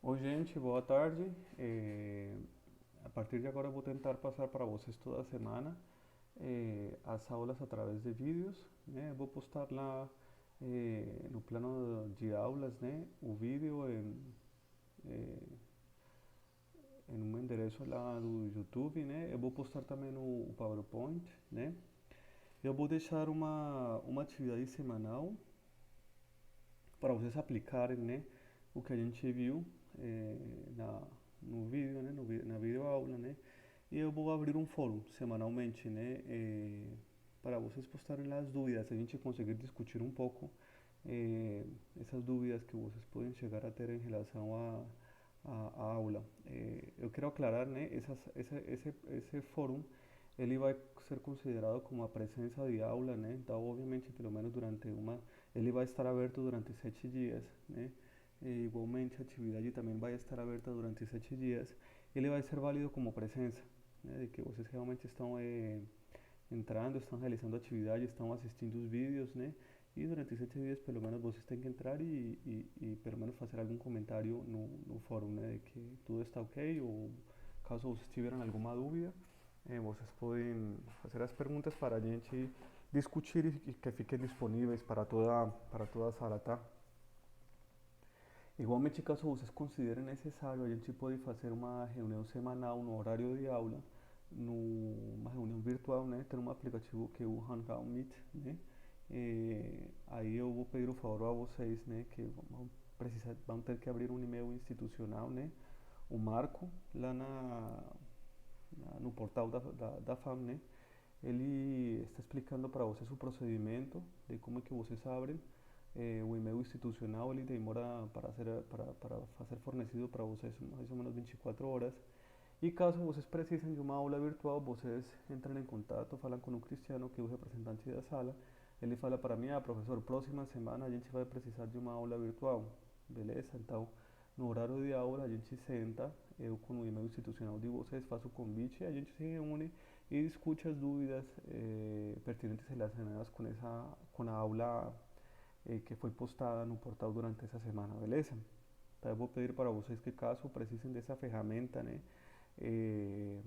Oi, gente, boa tarde. A partir de agora eu vou tentar passar para vocês toda semana as aulas a través de vídeos, né? Eu vou postar lá no plano de aulas, né? O vídeo eh, em um endereço lá do YouTube, né? Eu vou postar também o PowerPoint, né? Eu vou deixar uma atividade semanal para vocês aplicarem, né? O que a gente viu eh, na, no vídeo, né? Na videoaula, né? E eu vou abrir um fórum semanalmente, né, para vocês postarem as dúvidas, a gente conseguir discutir um pouco essas dúvidas que vocês podem chegar a ter em relação à aula. Eu quero aclarar, né, esse fórum ele vai ser considerado como a presença de aula, né? Então, obviamente, pelo menos ele vai estar aberto durante 7 dias, né? E, igualmente, a atividade também vai estar aberta durante 7 dias. Ele vai ser válido como presença, né? De que vocês realmente estão entrando, estão realizando atividade, estão assistindo os vídeos, né? E durante 7 dias, pelo menos, vocês têm que entrar e pelo menos fazer algum comentário no fórum, né? De que tudo está ok ou caso vocês tiveram alguma dúvida, vocês podem fazer as perguntas para a gente discutir e que fiquem disponíveis para toda a sala, tá? Igualmente, caso vocês considerem necessário, a gente pode fazer uma reunião semanal no horário de aula, numa reunião virtual, né? Tem um aplicativo que é o Hangout Meet, né? Aí eu vou pedir o favor a vocês, né? Que vão ter que abrir um e-mail institucional, né? O Marco, lá no portal da FAM, né? Ele está explicando para vocês o procedimento de como é que vocês abrem o e-mail institucional. Ele demora para ser fornecido para vocês mais ou menos 24 horas. E caso vocês precisem de uma aula virtual, vocês entram em contato, falam com o Cristiano, que é o representante da sala. Ele fala para mim: professor, próxima semana a gente vai precisar de uma aula virtual. Beleza? Então, no horário de aula, a gente senta, eu com o e-mail institucional de vocês faço o convite, a gente se reúne e discute as dúvidas pertinentes relacionadas com a aula que foi postada no portal durante essa semana, beleza? Então eu vou pedir para vocês que caso precisem dessa ferramenta, né, eh,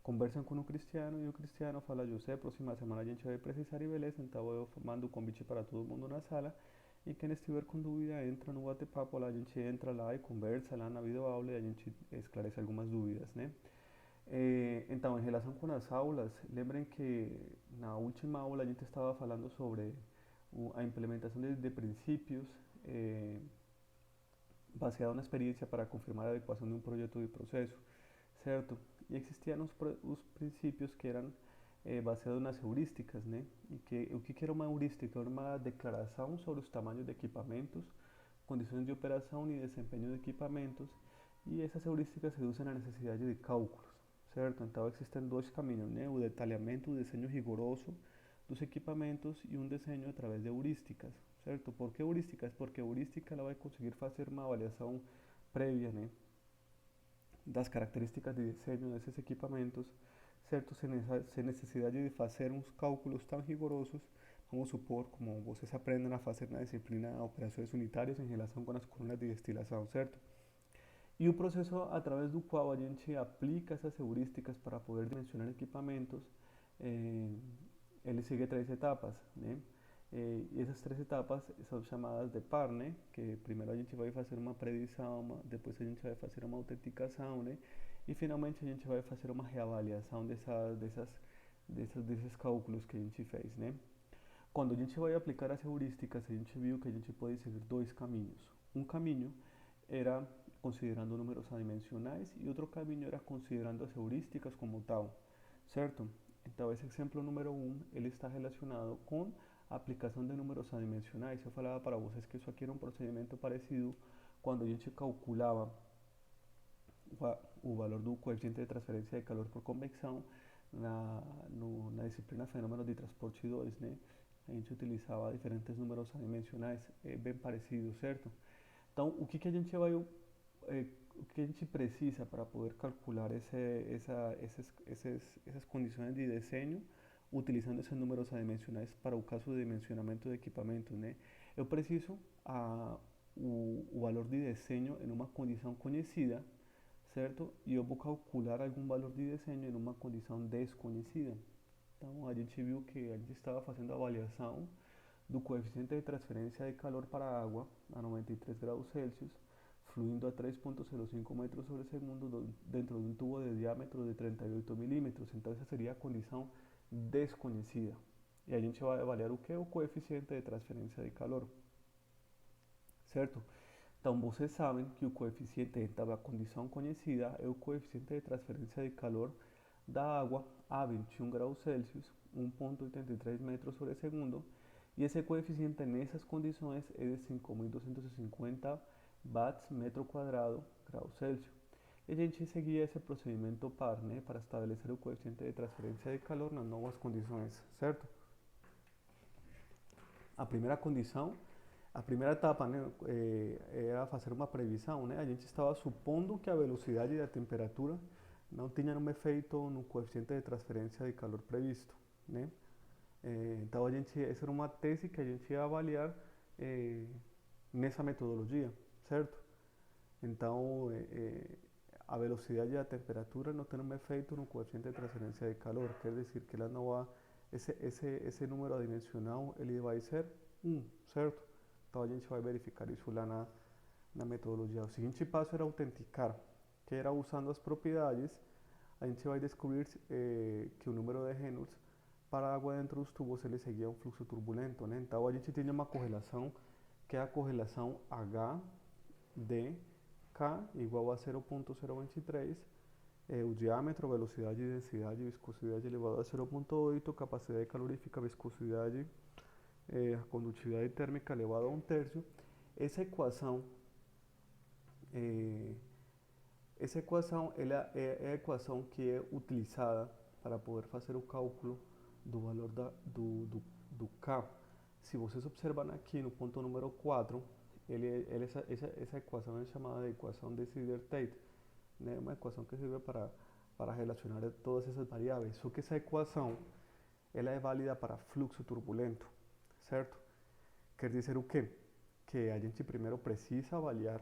conversam com o Cristiano e o Cristiano fala: José, próxima semana a gente vai precisar, e beleza, então eu mando o convite para todo mundo na sala e quem estiver com dúvida entra no bate-papo lá, a gente entra lá e conversa lá na videoaula e a gente esclarece algumas dúvidas, né? Então, em relação com as aulas, lembrem que na última aula a gente estava falando sobre a implementação de princípios eh, baseada na experiência para confirmar a adequação de um projeto de processo, certo? E existiam os princípios que eram baseados nas heurísticas, né? E que o que era uma heurística? Era uma declaração sobre os tamanhos de equipamentos, condições de operação e desempenho de equipamentos, e essas heurísticas reduzem a necessidade de cálculos, certo? Então existem dois caminhos, né? O detalhamento, o desenho rigoroso dos equipamentos e um desenho através de heurísticas, certo? ¿Por que heurísticas? Porque a heurística ela vai conseguir fazer uma avaliação prévia, né, das características de desenho desses equipamentos, certo? Sem necessidade de fazer uns cálculos tão rigorosos, vamos supor, como vocês aprendem a fazer na disciplina operações unitárias em relação com as colunas de destilação, certo? E o processo através do qual a gente aplica essas heurísticas para poder dimensionar equipamentos, eh, ele segue 3 etapas, né? E essas 3 etapas são chamadas de par, né? Que primeiro a gente vai fazer uma predição, depois a gente vai fazer uma autenticação, né? E finalmente a gente vai fazer uma reavaliação desses cálculos que a gente fez, né? Quando a gente vai aplicar as heurísticas, a gente viu que a gente pode seguir dois caminhos. Um caminho era considerando números adimensionais e outro caminho era considerando as heurísticas como tal, certo? Então, esse exemplo número um, ele está relacionado com a aplicação de números adimensionais. Eu falava para vocês que isso aqui era um procedimento parecido quando a gente calculava o valor do coeficiente de transferência de calor por convecção na disciplina Fenômenos de Transporte 2, né? A gente utilizava diferentes números adimensionais, bem parecidos, certo? Então, o que a gente precisa para poder calcular essas condições de desenho utilizando esses números adimensionais para o caso de dimensionamento de equipamentos, né? Eu preciso o valor de desenho em uma condição conhecida, certo? E eu vou calcular algum valor de desenho em uma condição desconhecida. Então a gente viu que a gente estava fazendo a avaliação do coeficiente de transferência de calor para a água a 93 graus Celsius, fluindo a 3,05 metros sobre segundo dentro de um tubo de diâmetro de 38 milímetros. Então essa seria a condição desconhecida. E a gente vai avaliar o que? O coeficiente de transferência de calor, certo? Então vocês sabem que o coeficiente da condição conhecida é o coeficiente de transferência de calor da água a 21 graus Celsius, 1,83 metros sobre segundo, e esse coeficiente nessas condições é de 5.250 watts metro quadrado graus Celsius. E a gente seguia esse procedimento par, né, para estabelecer o coeficiente de transferência de calor nas novas condições, certo? A primeira condição, a primeira etapa, né, era fazer uma previsão, né? A gente estava supondo que a velocidade e a temperatura não tinham um efeito no coeficiente de transferência de calor previsto, né? Então essa era uma tese que a gente ia avaliar nessa metodologia, certo? Então a velocidade e a temperatura não têm um efeito no coeficiente de transferência de calor, quer dizer que ela não vai, esse número adimensional ele vai ser 1, certo? Então a gente vai verificar isso lá na metodologia. O seguinte passo era autenticar, que era usando as propriedades, a gente vai descobrir que o número de Reynolds para a água dentro dos tubos ele seguia um fluxo turbulento, né? Então a gente tinha uma correlação que é a correlação H de K igual a 0,023, o diâmetro, velocidade, densidade, viscosidade elevado a 0,8, capacidade calorífica, viscosidade, a condutividade térmica elevado a 1/3. Essa equação, eh, essa equação ela é a equação que é utilizada para poder fazer o cálculo do valor do K. Se vocês observam aqui no ponto número 4, essa equação é chamada de equação de Sider-Tate, né? Uma equação que serve para relacionar todas essas variáveis. Só que essa equação ela é válida para fluxo turbulento, certo? Quer dizer o quê? Que a gente primeiro precisa avaliar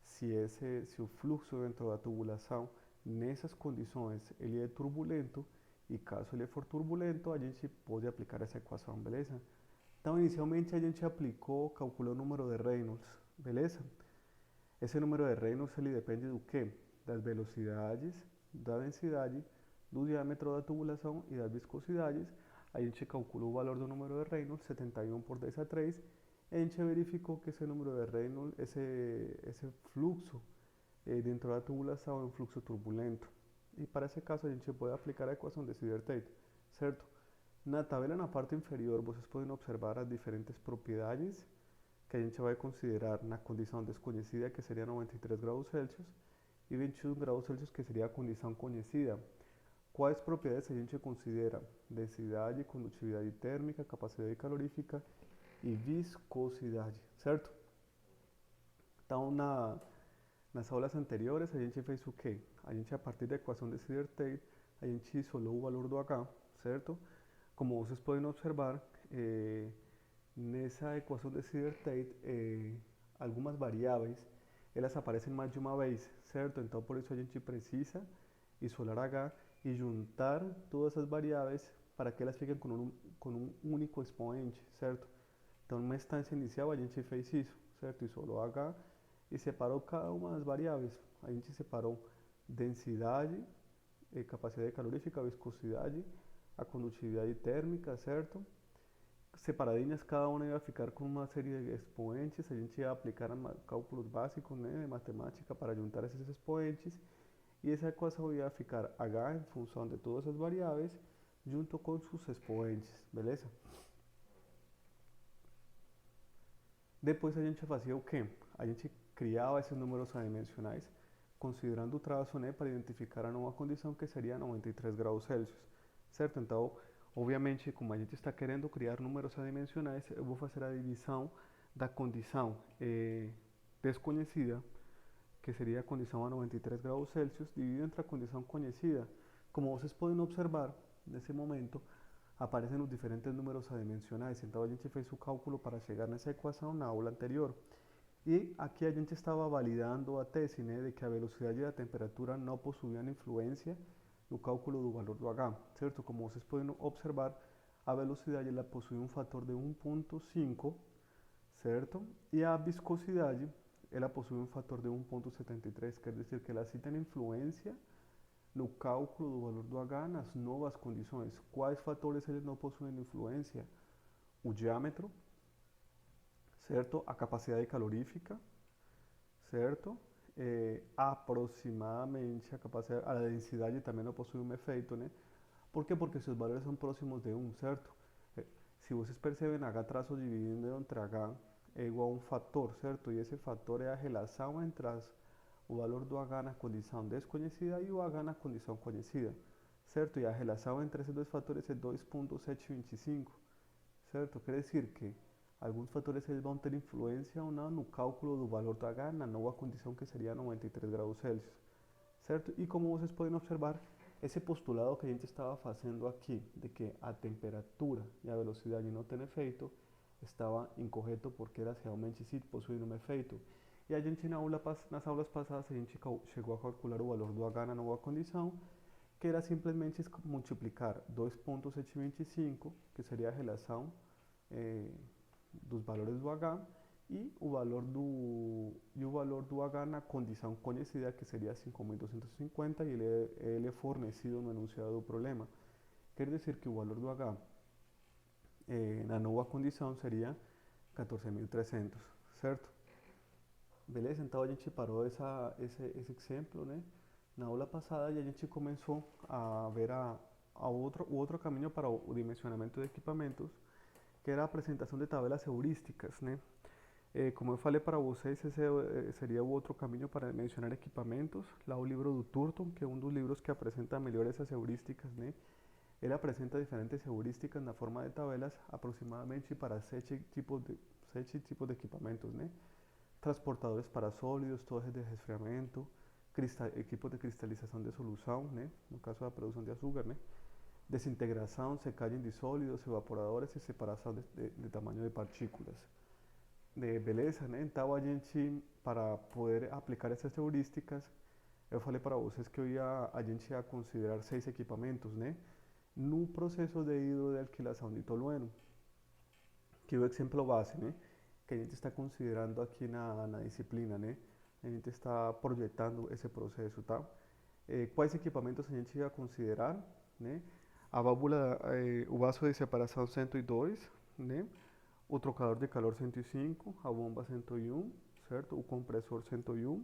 se o fluxo dentro da tubulação, nessas condições, ele é turbulento, e caso ele for turbulento, a gente pode aplicar essa equação, beleza? Então, inicialmente a gente calculou o número de Reynolds, beleza? Esse número de Reynolds ele depende do quê? Das velocidades, da densidade, do diâmetro da tubulação e das viscosidades. A gente calculou o valor do número de Reynolds, 71 por 10 a 3, e a gente verificou que esse número de Reynolds, esse fluxo dentro da tubulação é um fluxo turbulento. E para esse caso a gente pode aplicar a equação de Sider-Tate, certo? Na tabela na parte inferior vocês podem observar as diferentes propriedades que a gente vai considerar na condição desconhecida, que seria 93 graus Celsius, e 21 graus Celsius, que seria a condição conhecida. Quais propriedades a gente considera? Densidade, condutividade térmica, capacidade calorífica e viscosidade, certo? Então, nas aulas anteriores, a gente fez o quê? A gente, a partir da equação de Sider-Tate, a gente isolou o valor do H, certo? Como vocês podem observar, nessa equação de Sider-Tate, algumas variáveis, elas aparecem mais de uma vez, certo? Então, por isso a gente precisa isolar H e juntar todas as variáveis para que elas fiquem com um único expoente, certo? Então, numa instância inicial, a gente fez isso, certo? Isolou H e separou cada uma das variáveis. A gente separou densidade, capacidade calorífica, viscosidade, a condutividade térmica, certo? Separadinhas, cada uma ia ficar com uma série de expoentes. A gente ia aplicar cálculos básicos, né, de matemática para juntar esses expoentes. E essa equação ia ficar H em função de todas as variáveis junto com seus expoentes, beleza? Depois a gente fazia o quê? A gente criava esses números adimensionais, considerando o traço, né, para identificar a nova condição que seria 93 graus Celsius, certo? Então, obviamente, como a gente está querendo criar números adimensionais, eu vou fazer a divisão da condição desconhecida, que seria a condição a 93 graus Celsius, dividido entre a condição conhecida. Como vocês podem observar, nesse momento, aparecem os diferentes números adimensionais. Então a gente fez o cálculo para chegar nessa equação na aula anterior. E aqui a gente estava validando a tese, né, de que a velocidade e a temperatura não possuíam influência no cálculo do valor do H, certo? Como vocês podem observar, a velocidade ela possui um fator de 1,5, certo? E a viscosidade ela possui um fator de 1,73, quer dizer que ela sí tem influência no cálculo do valor do H nas novas condições. Quais fatores eles não possuem influência? O diâmetro, certo? A capacidade calorífica, certo? Aproximadamente a capacidade, a densidade também não possui um efeito, né? Por quê? Porque seus valores são próximos de 1, certo? Se vocês percebem, H traço dividindo entre H é igual a um fator, certo? E esse fator é a relação entre o valor do H na condição desconhecida e o H na condição conhecida, certo? E a relação entre esses dois fatores é 2,725, certo? Quer dizer que alguns fatores eles vão ter influência ou não no cálculo do valor do H na nova condição que seria 93 graus Celsius, certo? E como vocês podem observar, esse postulado que a gente estava fazendo aqui, de que a temperatura e a velocidade não têm efeito, estava incorreto porque elas realmente sim possuem um efeito. E a gente nas aulas passadas a gente chegou a calcular o valor do H na nova condição, que era simplesmente multiplicar 2,725, que seria a relação dos valores do H, e o valor do H na condição conhecida, que seria 5.250, e ele é fornecido no enunciado do problema. Quer dizer que o valor do H na nova condição seria 14.300, certo? Beleza? Então a gente parou esse exemplo, né? Na aula passada e a gente começou a ver o outro caminho para o dimensionamento de equipamentos, que era a apresentação de tabelas heurísticas, né? Como eu falei para vocês, esse seria o outro caminho para mencionar equipamentos. Lá o livro do Turton, que é um dos livros que apresenta melhor essas heurísticas, né? Ele apresenta diferentes heurísticas na forma de tabelas, aproximadamente para sete tipos de equipamentos, né? Transportadores para sólidos, torres de resfriamento, equipos de cristalização de solução, né? No caso da produção de açúcar, né? Desintegração, secagem de sólidos, evaporadores e separação de tamanho de partículas. Beleza, né? Então a gente, para poder aplicar essas heurísticas, eu falei para vocês que a gente ia considerar 6 equipamentos, né? No processo de hidroalquilação de tolueno, que é o exemplo base, né? Que a gente está considerando aqui na disciplina, né? A gente está projetando esse processo, tá? Quais equipamentos a gente ia considerar, né? A válvula, o vaso de separação 102, né? O trocador de calor 105, a bomba 101, certo? O compressor 101,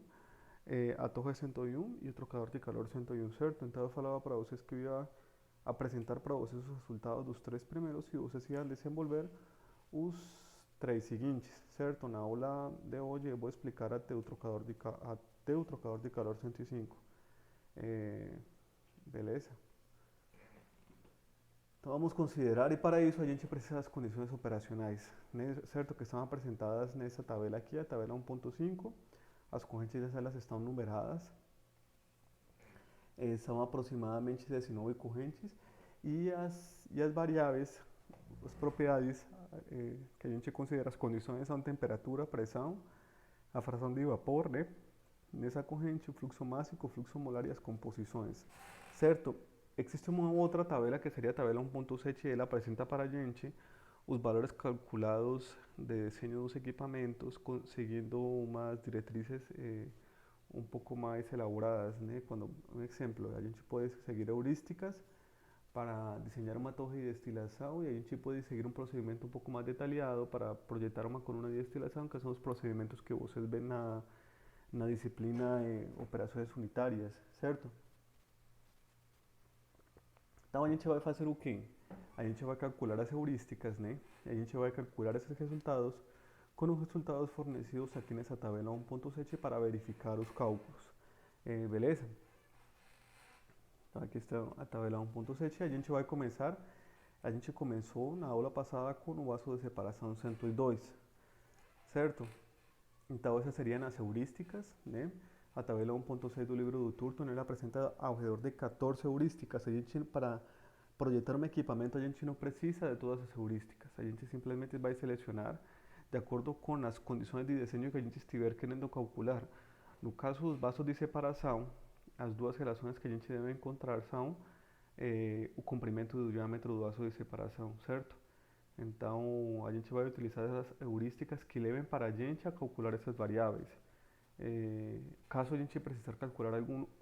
a torre 101 e o trocador de calor 101, certo? Então eu falava para vocês que eu ia apresentar para vocês os resultados dos 3 primeiros e vocês iam desenvolver os 3 seguintes, certo? Na aula de hoje eu vou explicar até o trocador de calor 105. Beleza? Então vamos considerar, e para isso a gente precisa das condições operacionais, né? Certo? Que estão apresentadas nessa tabela aqui, a tabela 1.5. As correntes elas estão numeradas, são aproximadamente 19 correntes, e as variáveis, as propriedades que a gente considera as condições são temperatura, pressão, a fração de vapor, né? Nessa corrente, o fluxo mássico, o fluxo molar e as composições, certo? Existe uma outra tabela que seria a tabela 1.7 e ela apresenta para a gente os valores calculados de desenho dos equipamentos seguindo umas diretrizes um pouco mais elaboradas, né? Quando, um exemplo, a gente pode seguir heurísticas para desenhar uma torre de destilação e a gente pode seguir um procedimento um pouco mais detalhado para projetar uma coluna de destilação, que são os procedimentos que vocês vêem na disciplina operações unitárias, certo? Então a gente vai fazer o quê? A gente vai calcular as heurísticas, né? E a gente vai calcular esses resultados com os resultados fornecidos aqui nessa tabela 1.7 para verificar os cálculos. Beleza? Então aqui está a tabela 1.7 e a gente começou na aula passada com o vaso de separação 102, certo? Então essas seriam as heurísticas, né? A tabela 1.6 do livro do Turton, ela apresenta ao redor de 14 heurísticas. A gente, para projetar um equipamento, a gente não precisa de todas as heurísticas. A gente simplesmente vai selecionar de acordo com as condições de desenho que a gente estiver querendo calcular. No caso dos vasos de separação, as duas relações que a gente deve encontrar são o comprimento do diâmetro do vaso de separação, certo? Então, a gente vai utilizar essas heurísticas que levem para a gente a calcular essas variáveis. Caso a gente precisar calcular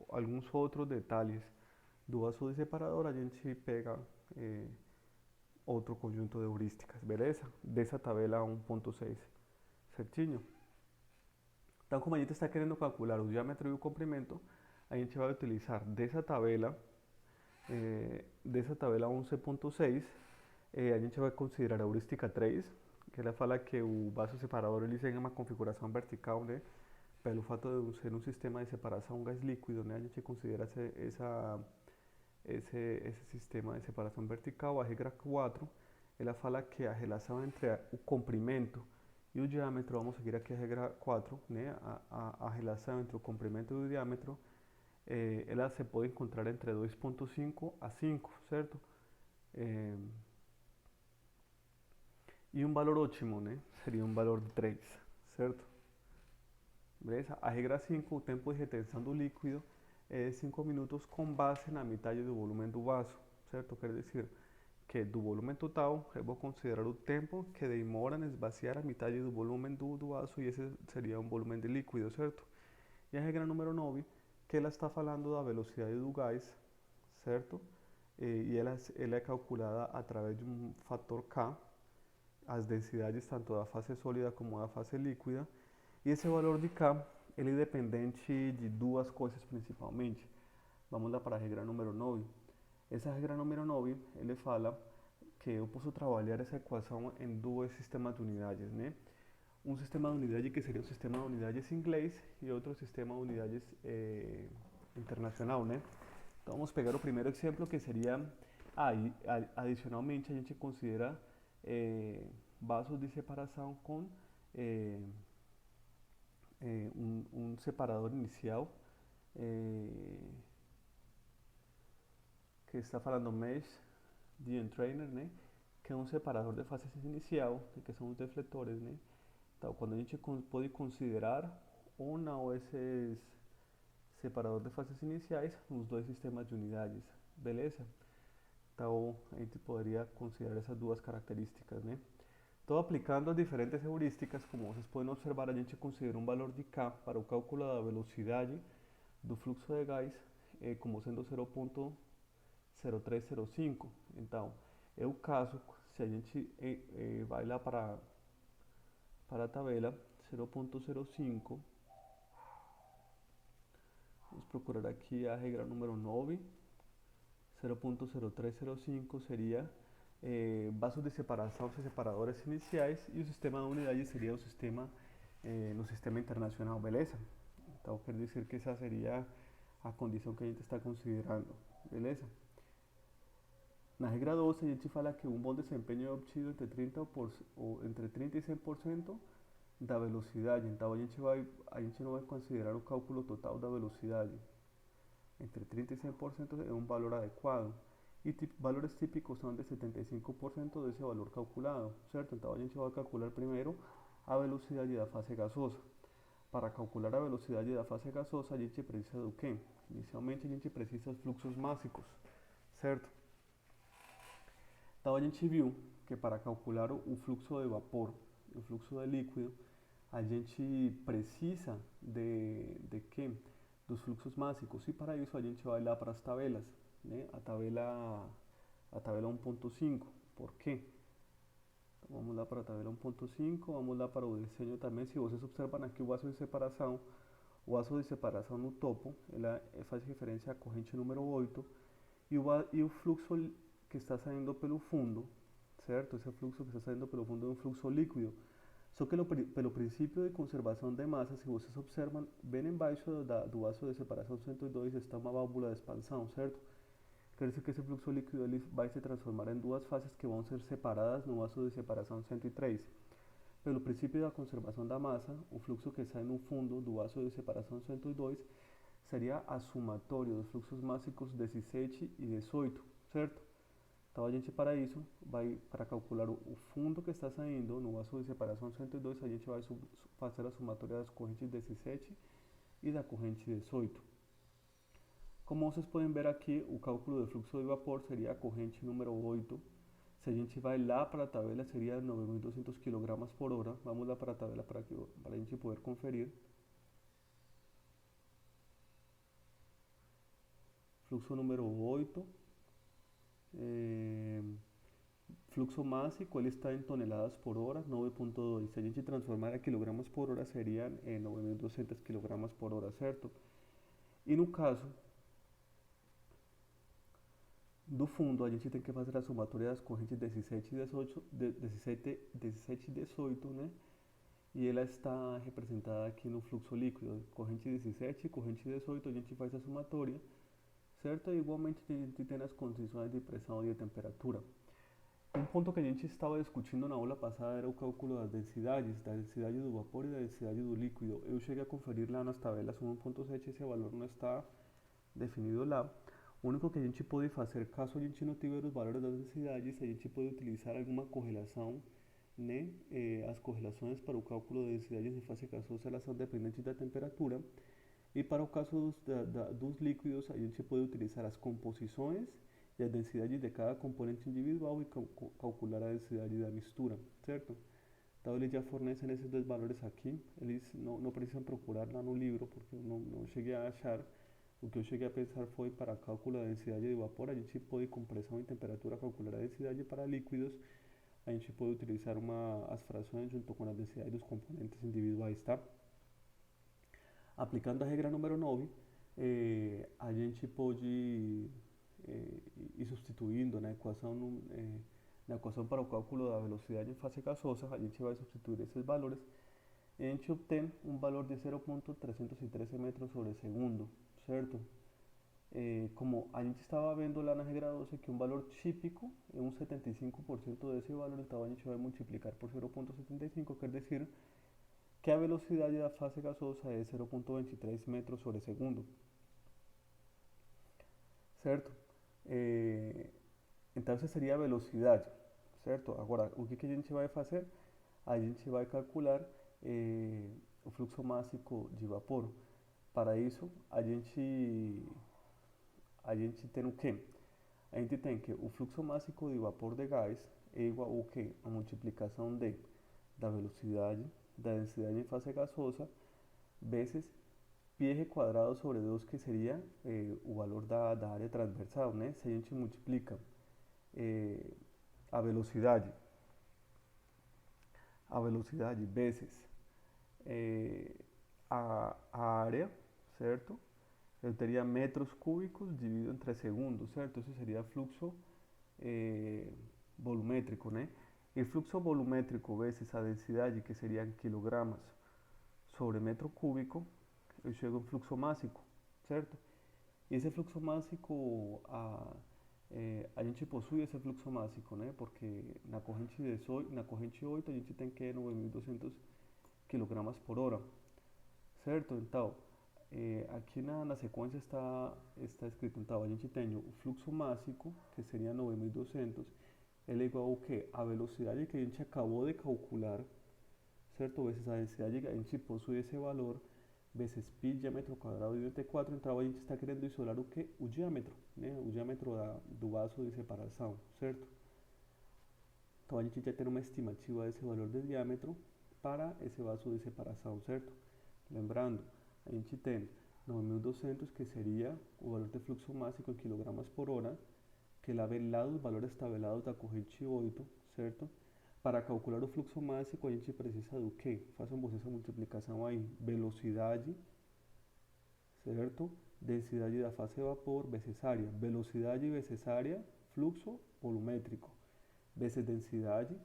alguns outros detalhes do vaso de separador, a gente pega outro conjunto de heurísticas, beleza? Dessa tabela 1.6, certinho? Então, como a gente está querendo calcular o diâmetro e o comprimento, a gente vai utilizar dessa tabela 11.6, a gente vai considerar a heurística 3, que ela fala que o vaso separador ele tem uma configuração vertical, né? Pelo fato de ser um sistema de separação gás líquido, né? A gente considera esse sistema de separação vertical. A regra 4, ela fala que a relação entre o comprimento e o diâmetro, vamos seguir aqui a regra 4, né? A relação entre o comprimento e o diâmetro, ela se pode encontrar entre 2.5 a 5, certo? E um valor ótimo, né? Seria um valor de 3, certo? Beleza? A regra 5, o tempo de retenção do líquido é 5 minutos com base na metade do volume do vaso, certo? Quer dizer que do volume total eu vou considerar o tempo que demora em esvaziar a metade do volume do vaso e esse seria um volume de líquido, certo? E a regra número 9, que ela está falando da velocidade do gás, certo? E ela é calculada através de um fator K, as densidades tanto da fase sólida como da fase líquida, e esse valor de K ele é dependente de duas coisas principalmente. Vamos lá para a regra número 9. Essa regra número 9, ele fala que eu posso trabalhar essa equação em dois sistemas de unidades, né? Um sistema de unidade que seria um sistema de unidades inglês e outro sistema de unidades internacional, né? Então vamos pegar o primeiro exemplo que seria, adicionalmente a gente considera vasos de separação com um separador inicial que está falando mesh de entrainer, né? Que é um separador de fases inicial, que são os defletores, né? Então, quando a gente pode considerar ou não esses separadores de fases iniciais nos dois sistemas de unidades, beleza? Então, a gente poderia considerar essas duas características, né? Então, aplicando diferentes heurísticas, como vocês podem observar, a gente considera um valor de K para o cálculo da velocidade do fluxo de gás como sendo 0.0305. Então, é o caso, se a gente vai lá para a tabela 0.05, vamos procurar aqui a regra número 9, 0.0305 seria vasos de separação, os separadores iniciais, e o sistema de unidade seria o sistema no sistema internacional, beleza? Então quer dizer que essa seria a condição que a gente está considerando, beleza? Na regra 12 a gente fala que um bom desempenho é obtido entre 30 e 100% da velocidade, então a gente não vai considerar o cálculo total da velocidade. Entre 30 e 100% é um valor adequado. E valores típicos são de 75% desse valor calculado, certo? Então a gente vai calcular primeiro a velocidade da fase gasosa. Para calcular a velocidade da fase gasosa, a gente precisa do quê? Inicialmente a gente precisa dos fluxos máxicos, certo? Então a gente viu que para calcular o fluxo de vapor e o fluxo de líquido, a gente precisa de quê? Dos fluxos máxicos, e para isso a gente vai lá para as tabelas, né? A tabela 1.5, ¿por quê? Então, vamos lá para a tabela 1.5, vamos lá para o desenho também. Se vocês observam aqui o vaso de separação no topo, ela faz referência à corrente número 8, e o fluxo que está saindo pelo fundo, certo? Esse fluxo que está saindo pelo fundo é um fluxo líquido. Só que pelo princípio de conservação de massa, se vocês observam, bem embaixo do vaso de separação 102 está uma válvula de expansão, certo? Quer dizer que esse fluxo líquido ele vai se transformar em duas fases que vão ser separadas no vaso de separação 103. Pelo princípio da conservação da massa, o fluxo que sai no fundo do vaso de separação 102 seria a somatória dos fluxos máxicos 17 e 18, certo? Então a gente para isso vai para calcular o fundo que está saindo no vaso de separação 102, a gente vai fazer a somatória das correntes 17 e da corrente 18. Como vocês podem ver aqui, o cálculo de fluxo de vapor seria a corrente número 8. Se a gente vai lá para a tabela, seria 9.200 kg por hora. Vamos lá para a tabela para a gente poder conferir. Fluxo número 8. Fluxo másico, ele está em toneladas por hora, 9.2. Se a gente transformar a quilogramas por hora, seriam 9.200 kg por hora, certo? E no caso do fundo, a gente tem que fazer a somatória das correntes 17 e 18, 17 e 18, né? E ela está representada aqui no fluxo líquido, corrente 17 e corrente 18, a gente faz a somatória, certo? E igualmente a gente tem as condições de pressão e de temperatura. Um ponto que a gente estava discutindo na aula passada era o cálculo das densidades, da densidade do vapor e da densidade do líquido. Eu cheguei a conferir lá nas tabelas 1.7, esse valor não está definido lá. O único que a gente pode fazer, caso a gente não tiver os valores das densidades, a gente pode utilizar alguma correlação, né? As correlações para o cálculo de densidades em fase gasosa, elas são dependentes da temperatura. E para o caso dos líquidos, a gente pode utilizar as composições e a densidade de cada componente individual e calcular a densidade da mistura, certo? Então eles já fornecem esses dois valores aqui, eles não precisam procurar lá no livro, porque eu não cheguei a achar. O que eu cheguei a pensar foi para cálculo da densidade de vapor, a gente pode com pressão e temperatura calcular a densidade para líquidos, a gente pode utilizar as frações junto com a densidade dos componentes individuais, tá? Aplicando a regra número 9, a gente pode ir substituindo na equação para o cálculo da velocidade em fase gasosa, a gente vai substituir esses valores e a gente obtém um valor de 0.313 metros sobre segundo, certo? Como a gente estava vendo lá na regra 12 que um valor típico é um 75% desse valor, então a gente vai multiplicar por 0.75, quer dizer que a velocidade da fase gasosa é 0.23 metros sobre segundo, certo? Então essa seria a velocidade, certo? Agora, o que a gente vai fazer? A gente vai calcular o fluxo máximo de vapor. Para isso, a gente tem o quê? A gente tem que o fluxo máximo de vapor de gás é igual ao quê? A multiplicação da velocidade, da densidade em fase gasosa, vezes πr quadrado sobre 2, que seria o valor da área transversal, né? Se a gente multiplica a velocidade vezes a área, certo? Eu teria metros cúbicos dividido entre segundos, certo? Isso seria fluxo volumétrico, né? E fluxo volumétrico vezes a densidade, que seriam quilogramas sobre metro cúbico, eu chego em fluxo máximo, certo? E esse fluxo máximo, a gente possui esse fluxo máximo, né? Porque na corrente 8 a gente tem que 9.200 kg por hora, certo? Então, aqui na sequência está escrito, então a gente tem o fluxo máximo, que seria 9.200, ele é igual ao que? A velocidade que a gente acabou de calcular, certo? Vezes a densidade que a gente possui esse valor, vezes π diâmetro quadrado dividido 4, então a gente está querendo isolar o que? O diâmetro, né? O diâmetro do vaso de separação, certo? Então a gente já tem uma estimativa desse valor de diâmetro para esse vaso de separação, certo? Lembrando, a gente tem 9.200, que seria o valor de fluxo máximo em quilogramas por hora, que lá vem lá dos valores tabelados da corrente 8, certo? Para calcular o fluxo máximo, a gente precisa do quê? Façam vocês a multiplicação aí. Velocidade, certo? Densidade da fase de vapor vezes área. Velocidade vezes área, fluxo volumétrico. Vezes densidade,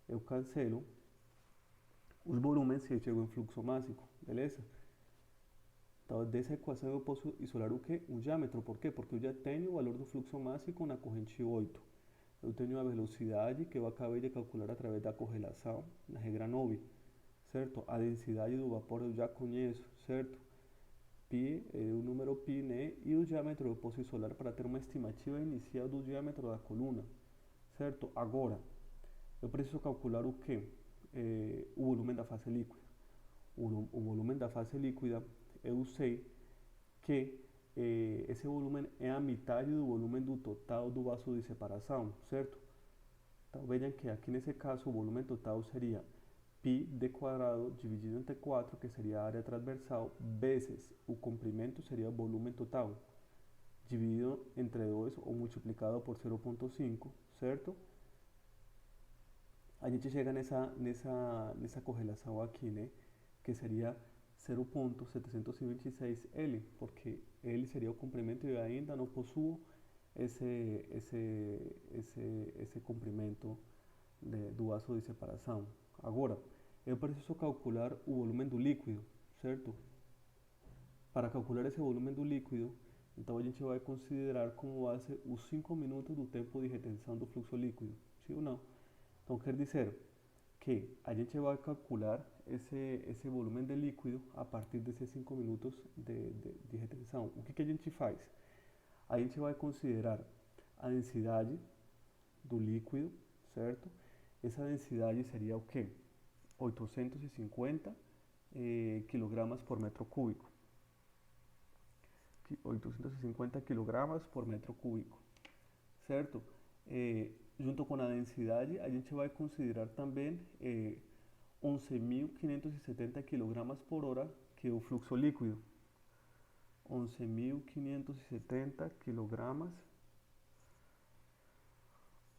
eu cancelo os volumes e eu chego em fluxo máximo, beleza? Então, dessa equação eu posso isolar o que? O diâmetro. Por quê? Porque eu já tenho o valor do fluxo máximo na corrente 8. Eu tenho a velocidade que eu acabei de calcular através da correlação na regra 9, certo? A densidade do vapor eu já conheço, certo? Π é o número π, né? E o diâmetro eu posso isolar para ter uma estimativa inicial do diâmetro da coluna, certo? Agora, eu preciso calcular o quê? O volume da fase líquida. O volume da fase líquida, eu sei que esse volume é a metade do volume do total do vaso de separação, certo? Então vejam que aqui nesse caso o volume total seria π d quadrado dividido entre 4, que seria a área transversal, vezes o comprimento seria o volume total, dividido entre 2 ou multiplicado por 0,5, certo? A gente chega nessa correlação aqui, né? Que seria 0,726 L, porque L seria o comprimento e eu ainda não possuo esse comprimento do vaso de separação. Agora, eu preciso calcular o volume do líquido, certo? Para calcular esse volume do líquido, então a gente vai considerar como base os 5 minutos do tempo de retenção do fluxo líquido, sim ou não? Então quer dizer que a gente vai calcular esse volume de líquido a partir desses 5 minutos de retenção. O que a gente faz? A gente vai considerar a densidade do líquido, certo? Essa densidade seria o quê? 850 quilogramas por metro cúbico. 850 quilogramas por metro cúbico, certo? Junto com a densidade, a gente vai considerar também 11.570 kg por hora, que é o fluxo líquido. 11.570 kg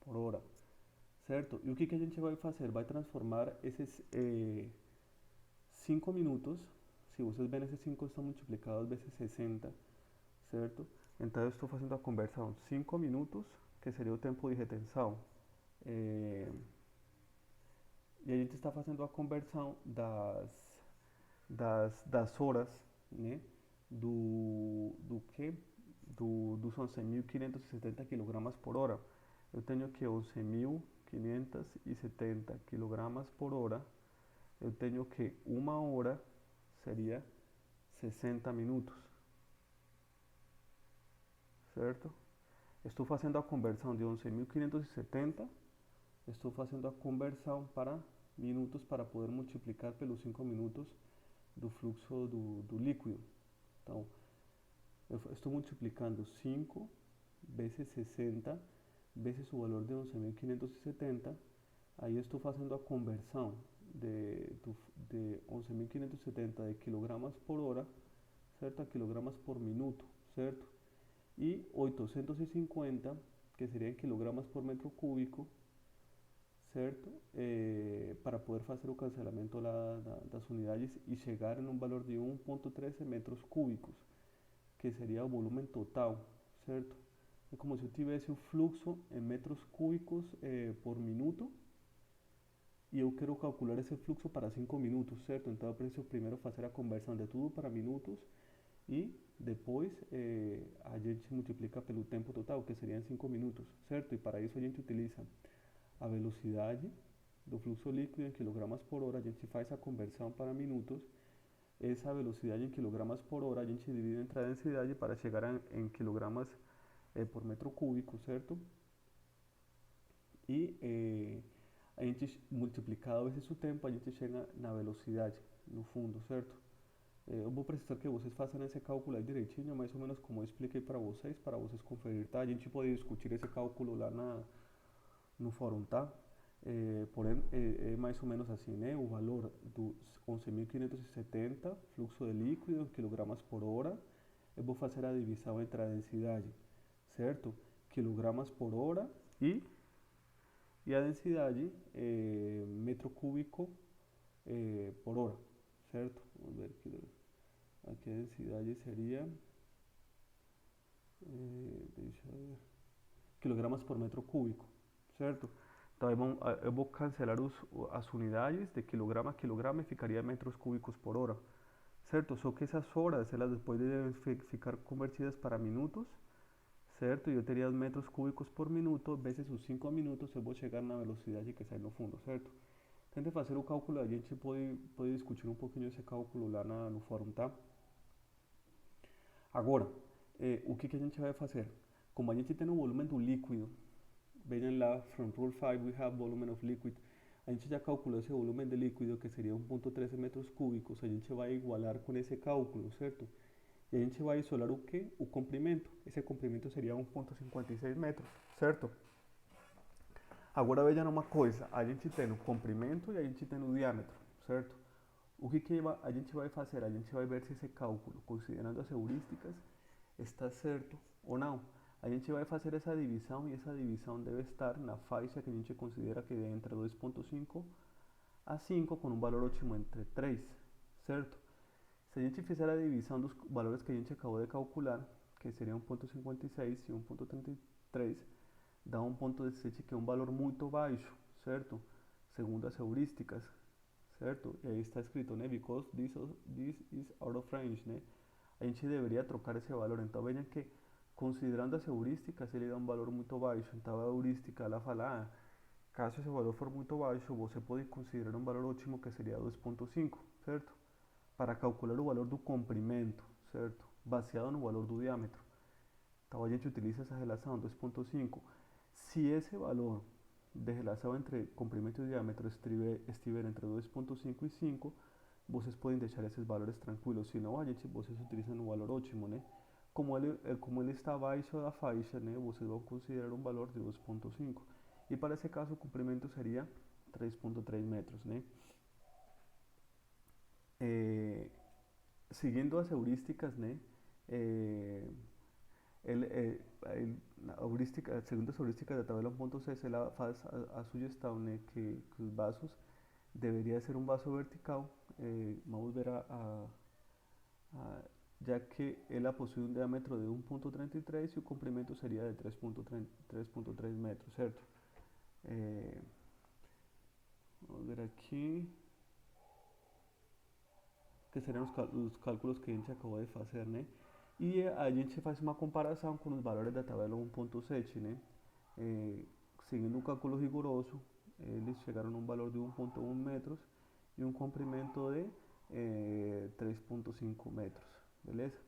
por hora, certo? E o que a gente vai fazer? Vai transformar esses 5 minutos, se vocês verem, esses 5 estão multiplicados vezes 60, certo? Então eu estou fazendo a conversão 5 minutos, que seria o tempo de retenção, e a gente está fazendo a conversão das horas, né, dos 11.570 kg por hora. Eu tenho que 11.570 kg por hora, eu tenho que uma hora seria 60 minutos, certo? Estou fazendo a conversão de 11.570, estou fazendo a conversão para minutos para poder multiplicar pelos 5 minutos do fluxo do líquido. Então, eu estou multiplicando 5 vezes 60 vezes o valor de 11.570. Aí estou fazendo a conversão de 11.570 de quilogramas por hora, certo? A quilogramas por minuto, certo? E 850, que seriam quilogramas por metro cúbico, certo? Para poder fazer o cancelamento das unidades e chegar em um valor de 1,13 metros cúbicos, que seria o volume total, certo? É como se eu tivesse o fluxo em metros cúbicos por minuto, e eu quero calcular esse fluxo para 5 minutos, certo? Então eu preciso primeiro fazer a conversão de tudo para minutos e depois a gente multiplica pelo tempo total, que seriam 5 minutos, certo? E para isso a gente utiliza a velocidade do fluxo líquido em quilogramas por hora, a gente faz a conversão para minutos, essa velocidade em quilogramas por hora a gente divide entre a densidade para chegar em quilogramas por metro cúbico, certo? E a gente multiplicado vezes o tempo, a gente chega na velocidade, no fundo, certo? Eu vou precisar que vocês façam esse cálculo aí direitinho, mais ou menos como eu expliquei para vocês conferir, tá? A gente pode discutir esse cálculo lá no fórum, tá? Porém, é mais ou menos assim, né? O valor dos 11.570, fluxo de líquido, quilogramas por hora, eu vou fazer a divisão entre a densidade, certo? Quilogramas por hora e a densidade metro cúbico por hora, certo? Vamos ver aqui a densidade seria, deixa eu ver, quilogramas por metro cúbico, certo? Então eu vou cancelar as unidades de quilograma a quilograma e ficaria metros cúbicos por hora, certo? Só que essas horas, elas depois devem ficar convertidas para minutos, certo? Eu teria metros cúbicos por minuto, vezes os 5 minutos, eu vou chegar na velocidade que sai no fundo, certo? Tente fazer o cálculo, a gente pode discutir um pouquinho esse cálculo lá no fórum, tá? Agora, o que a gente vai fazer? Como a gente tem o volume do líquido, Vean lá, from rule 5 we have volume of liquid. A gente já calculou esse volume de líquido, que seria 1.13 metros cúbicos. A gente vai igualar com esse cálculo, certo? E a gente vai isolar o que? O comprimento. Esse comprimento seria 1.56 metros, certo? Agora vejam uma coisa, a gente tem o comprimento e a gente tem o diâmetro, certo? O que a gente vai fazer? A gente vai ver se esse cálculo, considerando as heurísticas, está certo ou não. A gente vai fazer essa divisão e essa divisão deve estar na faixa que a gente considera que é entre 2.5 a 5 com um valor ótimo entre 3, certo? Se a gente fizer a divisão dos valores que a gente acabou de calcular, que seria 1.56 e 1.33, dá 1.17, que é um valor muito baixo, certo? Segundo as heurísticas, certo? E aí está escrito, né? Because this is out of range, né? A gente deveria trocar esse valor. Então vejam que, considerando as heurísticas, ele dá um valor muito baixo. Então a heurística ela fala, caso esse valor for muito baixo, você pode considerar um valor ótimo que seria 2.5, certo? Para calcular o valor do comprimento, certo? Baseado no valor do diâmetro. Então a gente utiliza essa relação 2.5. Se esse valor de relação entre comprimento e diâmetro estiver entre 2.5 e 5, vocês podem deixar esses valores tranquilos. Se não, vocês utilizam um valor ótimo, né? Como ele está abaixo da faixa, né? Vocês vão considerar um valor de 2.5. E para esse caso, o comprimento seria 3.3 metros, né? Seguindo as heurísticas, né? Ele, a heurística, segundo as heurísticas da tabela 1.6, ela faz a sugestão, né, que os vasos deveria ser um vaso vertical. Vamos ver já que ela possui um diâmetro de 1.33 e o comprimento seria de 3.3 metros, certo? Vamos ver aqui, que seriam os cálculos que a gente acabou de fazer, né? E a gente faz uma comparação com os valores da tabela 1.7, né? Seguindo um cálculo rigoroso, eles chegaram a um valor de 1.1 metros e um comprimento de 3.5 metros, beleza?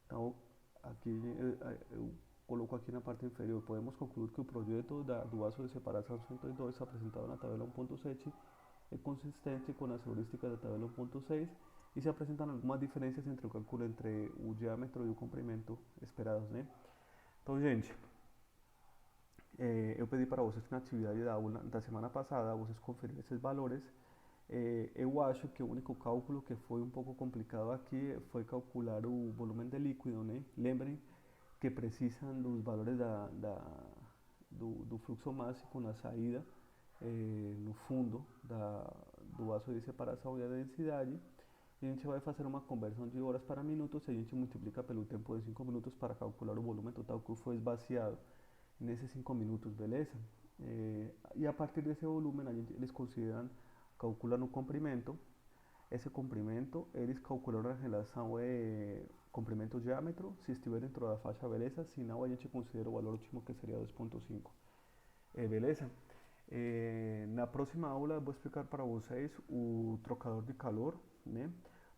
Então, aqui eu coloco aqui na parte inferior, podemos concluir que o projeto do vaso de separação 102 apresentado na tabela 1.7 é consistente com as heurísticas da tabela 1.6 e se apresentam algumas diferenças entre o cálculo entre o diâmetro e o comprimento esperados, né? Então, gente, eu pedi para vocês que na atividade da semana passada vocês conferirem esses valores. Eu acho que o único cálculo que foi um pouco complicado aqui foi calcular o volume de líquido, né? Lembrem que precisam dos valores do fluxo máximo na saída, no fundo do vaso de separação e a densidade. E a gente vai fazer uma conversão de horas para minutos e a gente multiplica pelo tempo de 5 minutos para calcular o volume total que foi esvaziado nesses 5 minutos, beleza? E a partir desse volume, eles calculam o comprimento. Esse comprimento, eles calcularam a relação comprimento-diâmetro, se estiver dentro da faixa, beleza? Se não, a gente considera o valor último que seria 2.5, beleza? Na próxima aula eu vou explicar para vocês o trocador de calor, né?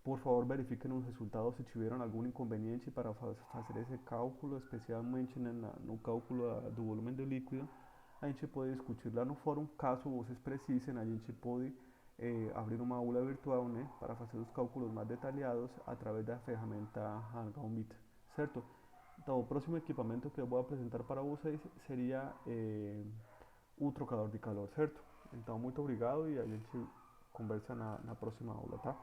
Por favor, verifiquem os resultados se tiveram algum inconveniente para fazer esse cálculo, especialmente no cálculo do volume do líquido. A gente pode discutir lá no fórum, caso vocês precisem, a gente pode abrir uma aula virtual, né, para fazer os cálculos mais detalhados através da ferramenta Hangout Meet, certo? Então, o próximo equipamento que eu vou apresentar para vocês seria o trocador de calor, certo? Então, muito obrigado e a gente conversa na próxima aula, tá?